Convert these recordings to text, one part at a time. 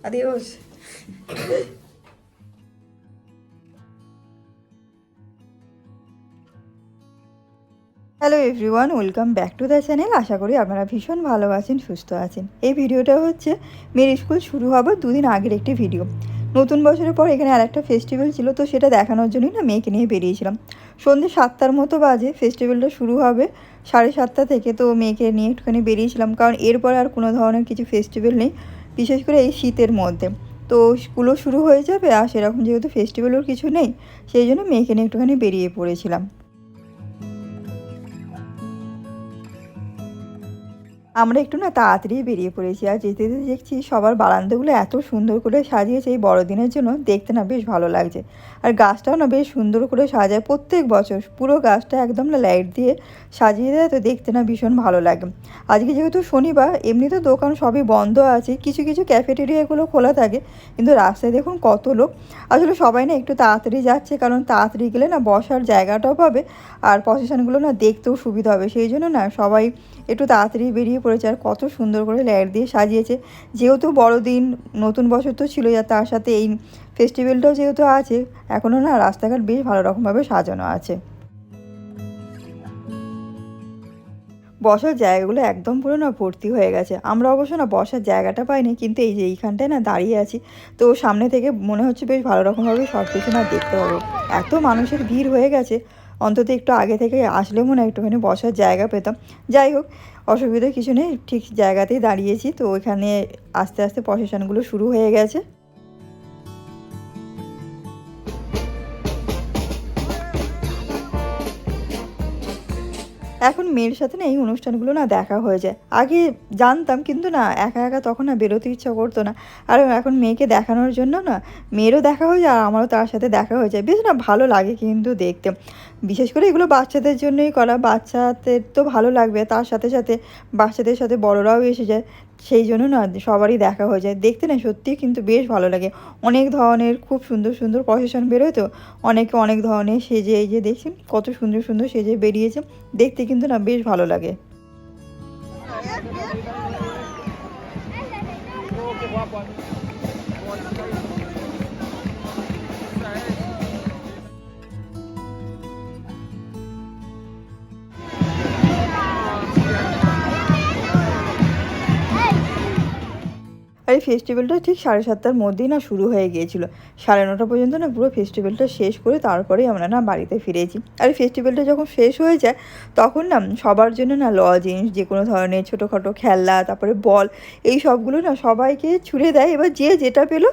Adiós. Hello everyone, welcome back to the channel. আশা করি আপনারা ভীষণ ভালো আছেন, সুস্থ আছেন। এই ভিডিওটা হচ্ছে মেয়ের স্কুল শুরু হবার দুদিন আগের একটি ভিডিও। নতুন বছরের পর এখানে আরেকটা ফেস্টিভ্যাল ছিল, তো সেটা দেখানোর জন্যই না মেয়েকে নিয়ে বেরিয়েছিলাম। সন্ধ্যে 7টার মতো বাজে, ফেস্টিভ্যালটা শুরু হবে 7:30 থেকে। তো মেয়েকে নিয়ে একটুখানি বেরিয়েছিলাম, কারণ এরপরে আর কোনো ধরনের কিছু ফেস্টিভ্যাল নেই, বিশেষ করে এই শীতের মধ্যে। তো স্কুলও শুরু হয়ে যাবে, আর সেরকম যেহেতু ফেস্টিভ্যালও কিছু নেই, সেই জন্য মেয়েকে নিয়ে একটুখানি বেরিয়ে পড়েছিলাম। আমরা একটু না তাড়াতাড়ি বেরিয়ে পড়েছি, আর যেতে যেতে দেখছি সবার বারান্দাগুলো এত সুন্দর করে সাজিয়েছে এই বড়দিনের জন্য, দেখতে না বেশ ভালো লাগছে। আর গাছটাও না বেশ সুন্দর করে সাজায় প্রত্যেক বছর, পুরো গাছটা একদম না লাইট দিয়ে সাজিয়ে দেয়, তো দেখতে না ভীষণ ভালো লাগে। আজকে যেহেতু শনিবার, এমনিতে দোকান সবই বন্ধ আছে, কিছু কিছু ক্যাফেটেরিয়াগুলো খোলা থাকে, কিন্তু রাস্তায় দেখুন কত লোক। আসলে সবাই না একটু তাড়াতাড়ি যাচ্ছে, কারণ তাড়াতাড়ি গেলে না বসার জায়গাটাও পাবে, আর প্রসেশনগুলো না দেখতেও সুবিধা হবে, সেই জন্য না সবাই একটু তাড়াতাড়ি বেরিয়ে পড়েছে। আর কত সুন্দর করে লাইট দিয়ে সাজিয়েছে, যেহেতু বড়দিন, নতুন বছর তো ছিল, আর তার সাথে এই ফেস্টিভ্যালটাও যেহেতু আছে, এখনও না রাস্তাঘাট বেশ ভালো রকমভাবে সাজানো আছে। বসার জায়গাগুলো একদম পুরো না ভর্তি হয়ে গেছে। আমরা অবশ্য না বসার জায়গাটা পাইনি, কিন্তু এই যে এইখানটায় না দাঁড়িয়ে আছি, তো সামনে থেকে মনে হচ্ছে বেশ ভালো রকমভাবে সব কিছু না দেখতে পাবো। এত মানুষের ভিড় হয়ে গেছে, অন্তত একটু আগে থেকে আসলে মনে হয় একটুখানি বসার জায়গা পেতাম। যাই হোক, অসুবিধা কিছু নেই, ঠিক জায়গাতেই দাঁড়িয়েছি। তো ওইখানে আস্তে আস্তে প্রসেশনগুলো শুরু হয়ে গেছে। এখন মেয়ের সাথে না এই অনুষ্ঠানগুলো না দেখা হয়ে যায়। আগে জানতাম, কিন্তু না একা একা তখন না বেরোতে ইচ্ছা করতো না। আর এখন মেয়েকে দেখানোর জন্য না মেয়েরও দেখা হয়ে যায়, আর আমারও তার সাথে দেখা হয়ে যায়। বেশ না ভালো লাগে কিন্তু দেখতে। বিশেষ করে এগুলো বাচ্চাদের জন্যই করা, বাচ্চাদের তো ভালো লাগবে, তার সাথে সাথে বাচ্চাদের সাথে বড়রাও এসে যায়। সেই জন্য না সবারই দেখা হয়ে যায়। দেখতে না সত্যিই কিন্তু বেশ ভালো লাগে। অনেক ধরনের খুব সুন্দর সুন্দর প্রসেশন বেরোয় তো, অনেকে অনেক ধরনের সেজে, এই যে দেখছেন কত সুন্দর সুন্দর সেজে বেরিয়েছে, দেখতে কিন্তু না বেশ ভালো লাগে। আর এই ফেস্টিভ্যালটা ঠিক 7:30টার মধ্যেই না শুরু হয়ে গিয়েছিল। 9:30 পর্যন্ত না পুরো ফেস্টিভ্যালটা শেষ করে তারপরেই আমরা না বাড়িতে ফিরেছি। আর এই ফেস্টিভ্যালটা যখন শেষ হয়ে যায়, তখন না সবার জন্য না লজেন্স, যে কোনো ধরনের ছোটোখাটো খেলনা, তারপরে বল, এই সবগুলো না সবাইকে ছুড়ে দেয়। এবার যে যেটা পেলো,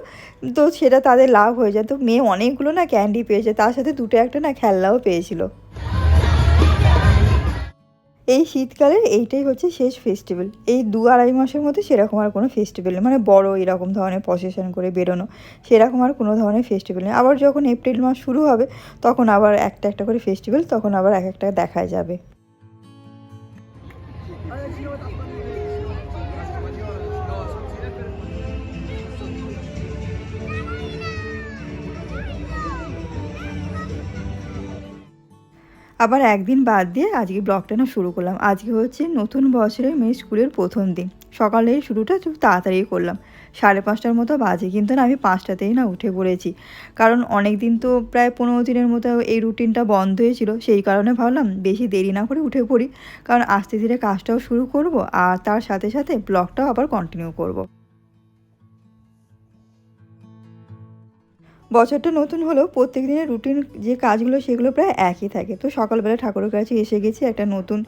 তো সেটা তাদের লাভ হয়ে যায়। তো মেয়ে অনেকগুলো না ক্যান্ডি পেয়েছে, তার সাথে দুটো একটা না খেলনাও পেয়েছিল। এই শীতকালে এইটাই হচ্ছে শেষ ফেস্টিভ্যাল। এই 2-2.5 মাসের মধ্যে সেরকম আর কোনো ফেস্টিভ্যাল নেই, মানে বড় এরকম ধরনের প্রসেশন করে বেরোনো, সেরকম আর কোনো ধরনের ফেস্টিভ্যাল নেই। আবার যখন এপ্রিল মাস শুরু হবে, তখন আবার একটা একটা করে ফেস্টিভ্যাল, তখন আবার এক একটা দেখা যাবে। আবার একদিন বাদ দিয়ে আজকে ব্লগটা না শুরু করলাম। আজকে হচ্ছে নতুন বছরের মেয়ে স্কুলের প্রথম দিন। সকালের শুরুটা খুব তাড়াতাড়ি করলাম, 5:30টার মতো বাজে, কিন্তু না আমি 5টাতেই না উঠে পড়েছি। কারণ অনেক দিন তো প্রায় 15 দিনের মতো এই রুটিনটা বন্ধ হয়েছিল, সেই কারণে ভাবলাম বেশি দেরি না করে উঠে পড়ি, কারণ আস্তে ধীরে কাজটাও শুরু করব, আর তার সাথে সাথে ব্লগটাও আবার কন্টিনিউ করব। বছরটা নতুন হলেও প্রত্যেক দিনের রুটিন যে কাজগুলো সেগুলো প্রায় একই থাকে। তো সকালবেলা ঠাকুরের কাছে এসে গেছি একটা নতুন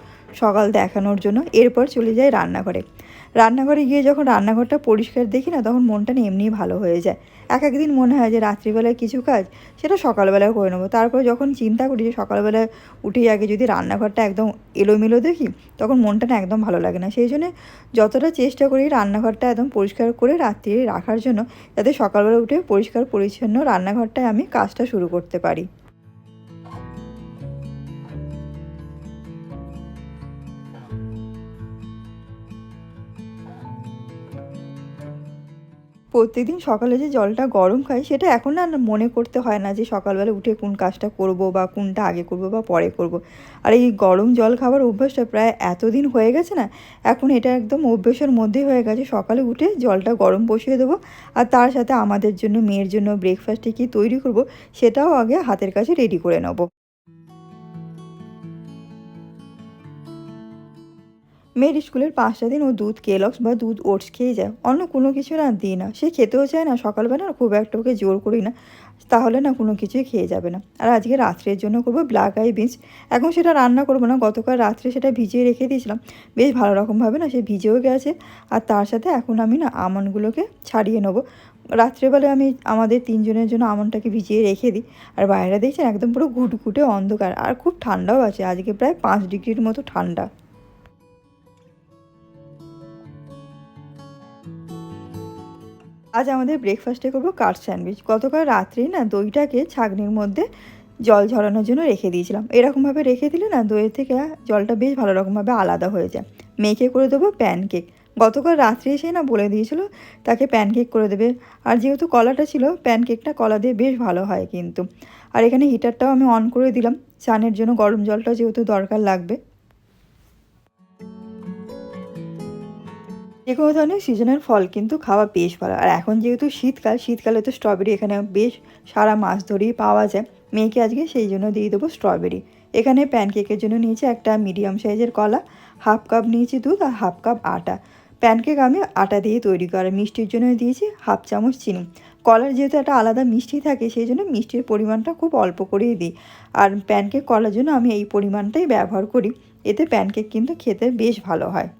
সকাল দেখানোর জন্য। এরপর চলে যাই রান্নাঘরে। রান্নাঘরে গিয়ে যখন রান্নাঘরটা পরিষ্কার দেখি না, তখন মনটা না এমনিই ভালো হয়ে যায়। এক একদিন মনে হয় যে রাত্রিবেলায় কিছু কাজ সেটা সকালবেলায় করে নেবো। তারপর যখন চিন্তা করি যে সকালবেলায় উঠেই আগে যদি রান্নাঘরটা একদম এলোমেলো দেখি, তখন মনটা না একদম ভালো লাগে না। সেই জন্যে যতটা চেষ্টা করি রান্নাঘরটা একদম পরিষ্কার করে রাত্রে রাখার জন্য, যাতে সকালবেলা উঠে পরিষ্কার পরিচ্ছন্ন রান্নাঘরটায় আমি কাজটা শুরু করতে পারি। প্রত্যেকদিন সকালে যে জলটা গরম খাই সেটা এখন আর মনে করতে হয় না যে সকালবেলা উঠে কোন কাজটা করব বা কোনটা আগে করব বা পরে করব। আর এই গরম জল খাবার অভ্যাসটা প্রায় এতদিন হয়ে গেছে না, এখন এটা একদম অভ্যাসের মধ্যেই হয়ে গেছে। সকালে উঠে জলটা গরম বসিয়ে দেবো, আর তার সাথে আমাদের জন্য, মেয়ের জন্য ব্রেকফাস্টে কী তৈরি করব সেটাও আগে হাতের কাছে রেডি করে নেব। মেয়ের স্কুলের 5টা দিন ও দুধ কেলগস বা দুধ ওটস খেয়ে যায়, অন্য কোনো কিছু না দিই না। সে খেতেও চায় না, সকালবেলা না খুব একটা ওকে জোর করি না, তাহলে না কোনো কিছুই খেয়ে যাবে না। আর আজকে রাত্রের জন্য করবো ব্ল্যাক আই বিনস। এখন সেটা রান্না করবো না, গতকাল রাত্রে সেটা ভিজিয়ে রেখে দিয়েছিলাম, বেশ ভালো রকমভাবে না সে ভিজেও গেছে। আর তার সাথে এখন আমি না আমন্ডগুলোকে ছাড়িয়ে নেবো। রাত্রেবেলায় আমি আমাদের 3 জনের জন্য আমন্ডটাকে ভিজিয়ে রেখে দিই। আর বাইরে দেখছেন একদম পুরো ঘুটঘুটে অন্ধকার, আর খুব ঠান্ডাও আছে, আজকে প্রায় 5 ডিগ্রির মতো ঠান্ডা। আজ আমাদের ব্রেকফাস্টে করবো কাঠ স্যান্ডউইচ। গতকাল রাত্রেই না দইটাকে ছাঁকনির মধ্যে জল ঝরানোর জন্য রেখে দিয়েছিলাম। এরকমভাবে রেখে দিলে না দইয়ের থেকে জলটা বেশ ভালো রকমভাবে আলাদা হয়ে যায়। মেয়েকে করে দেবো প্যানকেক। গতকাল রাত্রে এসে না বলে দিয়েছিল তাকে প্যানকেক করে দেবে। আর যেহেতু কলাটা ছিল, প্যানকেকটা কলা দিয়ে বেশ ভালো হয় কিন্তু। আর এখানে হিটারটাও আমি অন করে দিলাম, চানের জন্য গরম জলটা যেহেতু দরকার লাগবে। যে কোনো ধরনের সিজনের ফল কিন্তু খাওয়া বেশ ভালো। আর এখন যেহেতু শীতকাল, শীতকালে তো স্ট্রবেরি এখানে বেশ সারা মাস ধরেই পাওয়া যায়। মেয়েকে আজকে সেই জন্য দিয়ে দেবো স্ট্রবেরি। এখানে প্যানকেকের জন্য নিয়েছি একটা মিডিয়াম সাইজের কলা, 1/2 কাপ নিয়েছি দুধ আর 1/2 কাপ আটা। প্যানকেক আমি আটা দিয়ে তৈরি করা, মিষ্টির জন্য দিয়েছি 1/2 চামচ চিনি। কলার যেহেতু একটা আলাদা মিষ্টি থাকে, সেই জন্য মিষ্টির পরিমাণটা খুব অল্প করেই দিই। আর প্যানকেক করার জন্য আমি এই পরিমাণটাই ব্যবহার করি, এতে প্যানকেক কিন্তু খেতে বেশ ভালো হয়।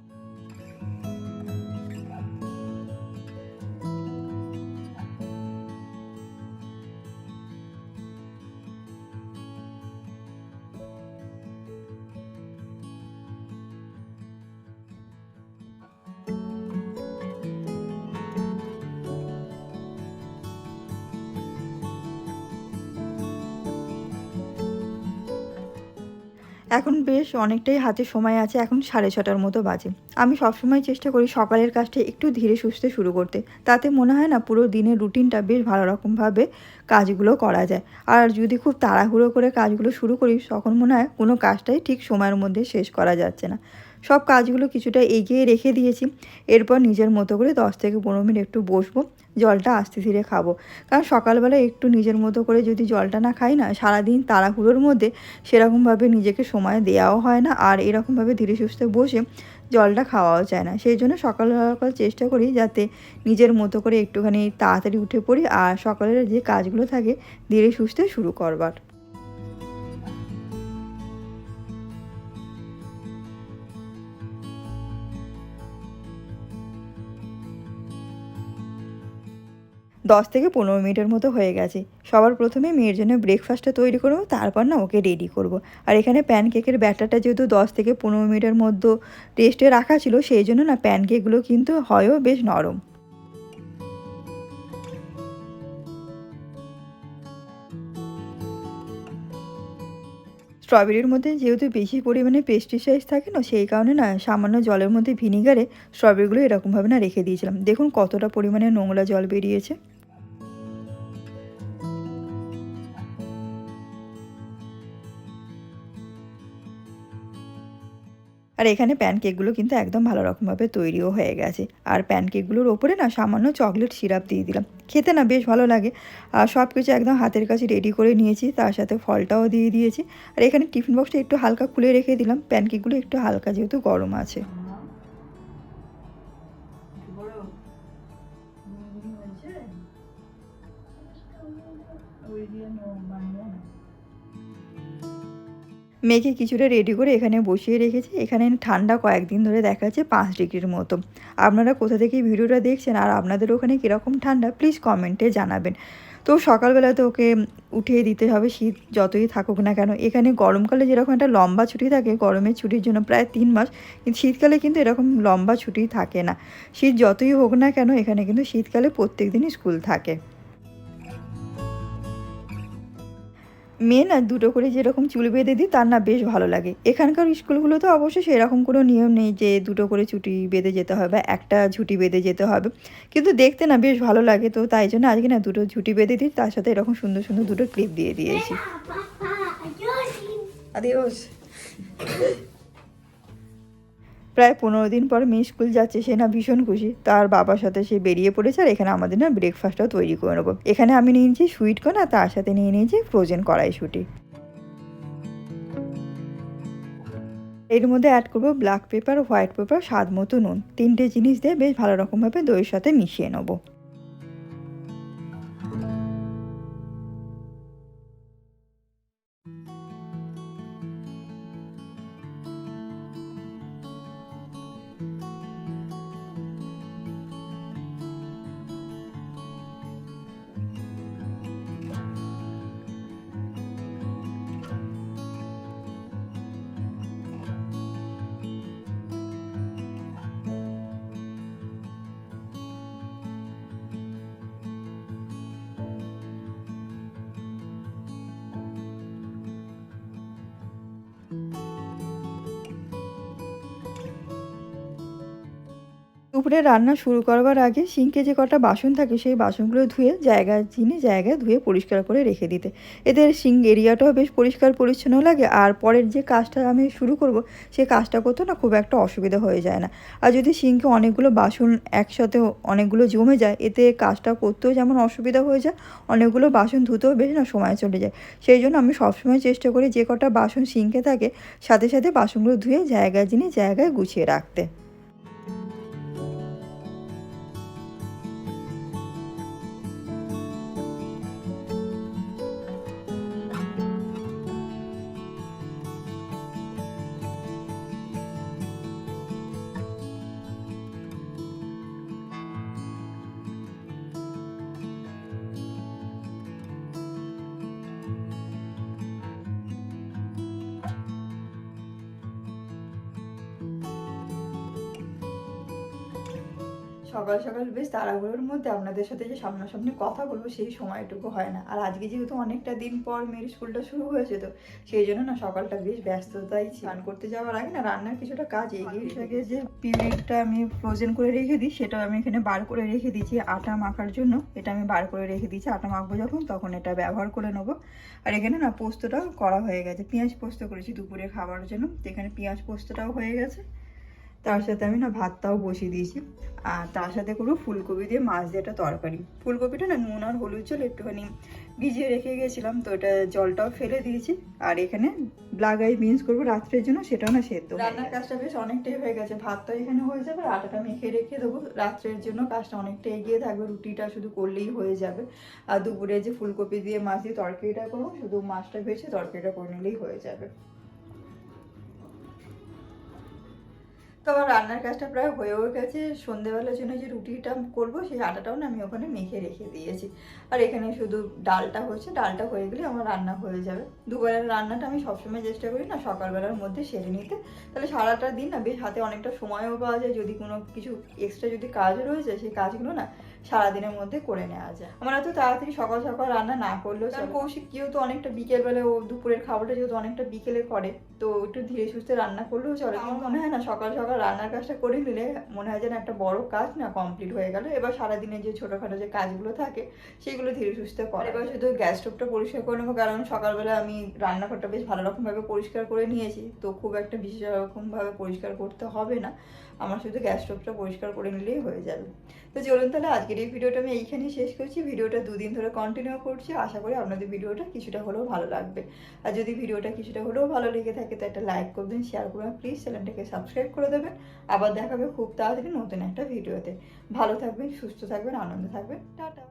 এখন বেশ অনেকটাই হাতে সময় আছে, এখন 6:30টার মতো বাজে। আমি সবসময় চেষ্টা করি সকালের কাজটা একটু ধীরে সুস্থে শুরু করতে, তাতে মনে হয় না পুরো দিনের রুটিনটা বেশ ভালো রকমভাবে কাজগুলো করা যায়। আর যদি খুব তাড়াহুড়ো করে কাজগুলো শুরু করি, তখন মনে হয় কোনো কাজটাই ঠিক সময়ের মধ্যে শেষ করা যাচ্ছে না। সব কাজগুলো কিছুটা এগিয়ে রেখে দিয়েছি। এরপর নিজের মতো করে 10 থেকে 15 মিনিট একটু বসবো, জলটা আস্তে ধীরে খাবো। কারণ সকালবেলা একটু নিজের মতো করে যদি জলটা না খাই না, সারাদিন তাড়াহুড়োর মধ্যে সেরকমভাবে নিজেকে সময় দেওয়াও হয় না, আর এরকমভাবে ধীরে সুস্থে বসে জলটা খাওয়াও যায় না। সেই জন্য সকাল সকাল চেষ্টা করি যাতে নিজের মতো করে একটুখানি তাড়াতাড়ি উঠে পড়ি, আর সকালের যে কাজগুলো থাকে ধীরে সুস্থে শুরু করবার। 10 থেকে 15 মিনিটের মতো হয়ে গেছে। সবার প্রথমে মেয়ের জন্য ব্রেকফাস্টটা তৈরি করব, তারপর না ওকে রেডি করব। আর এখানে প্যানকেকের ব্যাটারটা যেহেতু 10 থেকে 15 মিনিটের মধ্যে রেস্টে রাখা ছিল, সেই জন্য না প্যানকেকগুলো কিন্তু হয়ও বেশ নরম। স্ট্রবেরির মধ্যে যেহেতু বেশি পরিমাণে পেস্টিসাইড থাকে না, সেই কারণে না সামান্য জলের মধ্যে ভিনিগারে স্ট্রবেরিগুলো এরকমভাবে না রেখে দিয়েছিলাম। দেখুন কতটা পরিমাণে নোংরা জল বেরিয়েছে। আর এখানে প্যানকেকগুলো কিন্তু একদম ভালো রকমভাবে তৈরিও হয়ে গেছে। আর প্যানকেকগুলোর ওপরে না সামান্য চকলেট সিরাপ দিয়ে দিলাম, খেতে না বেশ ভালো লাগে। আর সব কিছু একদম হাতের কাছে রেডি করে নিয়েছি, তার সাথে ফলটাও দিয়ে দিয়েছি। আর এখানে টিফিন বক্সটা একটু হালকা খুলে রেখে দিলাম, প্যানকেকগুলো একটু হালকা যেহেতু গরম আছে। মেয়েকে কিছুটা রেডি করে এখানে বসিয়ে রেখেছি। এখানে ঠান্ডা কয়েকদিন ধরে দেখা যাচ্ছে 5 ডিগ্রির মতো। আপনারা কোথা থেকে ভিডিওটা দেখছেন আর আপনাদের ওখানে কীরকম ঠান্ডা প্লিজ কমেন্টে জানাবেন। তো সকালবেলাতে ওকে উঠিয়ে দিতে হবে, শীত যতই থাকুক না কেন। এখানে গরমকালে যেরকম একটা লম্বা ছুটি থাকে, গরমের ছুটির জন্য প্রায় 3 মাস, কিন্তু শীতকালে কিন্তু এরকম লম্বা ছুটি থাকে না। শীত যতই হোক না কেন, এখানে কিন্তু শীতকালে প্রত্যেক দিনই স্কুল থাকে। মেয়ে না দুটো করে যেরকম চুল বেঁধে দিই তার না বেশ ভালো লাগে। এখানকার স্কুলগুলো তো অবশ্য সেরকম কোনো নিয়ম নেই যে দুটো করে চুটি বেঁধে যেতে হবে বা একটা ঝুঁটি বেঁধে যেতে হবে, কিন্তু দেখতে না বেশ ভালো লাগে। তো তাই জন্য আজকে না দুটো ঝুঁটি বেঁধে দিই, তার সাথে এরকম সুন্দর সুন্দর দুটো ক্লিপ দিয়ে দিয়েছি। আদিওস। প্রায় 15 দিন পর মেয়ে স্কুল যাচ্ছে, সে না ভীষণ খুশি। তার বাবার সাথে সে বেরিয়ে পড়েছে, আর এখানে আমাদের না ব্রেকফাস্টটাও তৈরি করে নেবো। এখানে আমি নিয়েছি সুইট কর্ন আর তার সাথে নিয়ে নিয়েছি ফ্রোজেন কড়াইশুঁটি। এর মধ্যে অ্যাড করবো ব্ল্যাক পেপার, হোয়াইট পেপার, স্বাদ মতো নুন। 3টে জিনিস দিয়ে বেশ ভালো রকমভাবে দইয়ের সাথে মিশিয়ে নেবো। দুপুরে রান্না শুরু করবার আগে সিঙ্কে যে কটা বাসন থাকে সেই বাসনগুলো ধুয়ে জায়গায় ধুয়ে পরিষ্কার করে রেখে দিতে। এতে সিঙ্ক এরিয়াটাও বেশ পরিষ্কার পরিচ্ছন্ন লাগে, আর পরের যে কাজটা আমি শুরু করব সেই কাজটা করতে না খুব একটা অসুবিধা হয়ে যায় না। আর যদি সিঙ্কে অনেকগুলো বাসন একসাথে অনেকগুলো জমে যায়, এতে কাজটা করতেও যেমন অসুবিধা হয়ে যায়, অনেকগুলো বাসন ধুতেও বেশ না সময় চলে যায়। সেই জন্য আমি সবসময় চেষ্টা করি যে কটা বাসন সিঙ্কে থাকে সাথে সাথে বাসনগুলো ধুয়ে জায়গায় গুছিয়ে রাখতে। সকাল সকাল বেশ তাড়াহুড়োর মধ্যে আপনাদের সাথে যে সামনাসামনি কথা বলবো সেই সময়টুকু হয় না। আর আজকে যেহেতু অনেকটা দিন পর মেয়ের স্কুলটা শুরু হয়েছে, তো সেই জন্য না সকালটা বেশ ব্যস্ততাই। স্নান করতে যাওয়ার আগে না রান্নার কিছুটা কাজ এগিয়ে থাকে। যে পিউরিটা আমি ফ্রোজেন করে রেখে দিই সেটাও আমি এখানে বার করে রেখে দিয়েছি আটা মাখার জন্য। এটা আমি বার করে রেখে দিয়েছি, আটা মাখবো যখন তখন এটা ব্যবহার করে নেবো। আর এখানে না পোস্তটাও করা হয়ে গেছে, পেঁয়াজ পোস্ত করেছি দুপুরে খাবার জন্য। তো এখানে পেঁয়াজ পোস্তটাও হয়ে গেছে, তার সাথে আমি না ভাতটাও বসিয়ে দিয়েছি। আর তার সাথে করবো ফুলকপি দিয়ে মাছ দিয়ে একটা তরকারি। ফুলকপিটা না নুন আর হলুদ জল একটুখানি ভিজিয়ে রেখে গেছিলাম, তো এটা জলটাও ফেলে দিয়েছি। আর এখানে ব্ল্যাক আই বিনস করবো রাত্রের জন্য, সেটাও না সেদ্ধ। রান্নার কাজটা বেশ অনেকটাই হয়ে গেছে, ভাতটা এখানে হয়ে যাবে, আটাটা মেখে রেখে দেবো। রাত্রের জন্য কাজটা অনেকটা এগিয়ে থাকবে, রুটিটা শুধু করলেই হয়ে যাবে। আর দুপুরে যে ফুলকপি দিয়ে মাছ দিয়ে তরকারিটা করবো, শুধু মাছটা ভেজে তরকারিটা করে নিলেই হয়ে যাবে। তো আমার রান্নার কাজটা প্রায় হয়েও গেছে। সন্ধেবেলার জন্য যে রুটিটা করবো সেই আটাটাও না আমি ওখানে মেখে রেখে দিয়েছি। আর এখানে শুধু ডালটা হচ্ছে, ডালটা হয়ে গেলে আমার রান্না হয়ে যাবে। দুবেলার রান্নাটা আমি সবসময় চেষ্টা করি না সকালবেলার মধ্যে সেরে নিতে, তাহলে সারাটা দিন না বেশ হাতে অনেকটা সময়ও পাওয়া যায়। যদি কোনো কিছু এক্সট্রা যদি কাজও রয়ে যায় সেই কাজগুলো না সারাদিনের মধ্যে করে নেওয়া যায়। আমার এত তাড়াতাড়ি সকাল সকাল রান্না না করলেও কারণ কৌশিক যেহেতু অনেকটা বিকেলবেলা, ও দুপুরের খাবারটা যেহেতু অনেকটা বিকেলে করে, তো একটু ধীরে সুস্থে রান্না করলেও চলে। আমার মনে হয় না সকাল সকাল রান্নার কাজটা করে নিলে মনে হয় যেন একটা বড় কাজ না কমপ্লিট হয়ে গেল। এবার সারাদিনে যে ছোটোখাটো যে কাজগুলো থাকে সেগুলো ধীরে সুস্থে করে। এবার শুধু গ্যাস স্টোভটা পরিষ্কার করে নেবো, কারণ সকালবেলা আমি রান্নাঘরটা বেশ ভালো রকমভাবে পরিষ্কার করে নিয়েছি, তো খুব একটা বিশেষ রকমভাবে পরিষ্কার করতে হবে না। আমার শুধু গ্যাস স্টোভটা পরিষ্কার করে নিলেই হয়ে যাবে। তো চলুন তাহলে আজকের এই ভিডিওটা আমি এইখানেই শেষ করছি। ভিডিওটা 2 দিন ধরে কন্টিনিউ করছি, আশা করি আপনাদের ভিডিওটা কিছুটা হলেও ভালো লাগবে। আর যদি ভিডিওটা কিছুটা হলেও ভালো লেগে থাকে তো একটা লাইক করবেন, শেয়ার করবেন, প্লিজ চ্যানেলটাকে সাবস্ক্রাইব করে দেবেন। আবার দেখাবে খুব তাড়াতাড়ি নতুন একটা ভিডিওতে। ভালো থাকবেন, সুস্থ থাকবেন, আনন্দে থাকবেন। টাটা।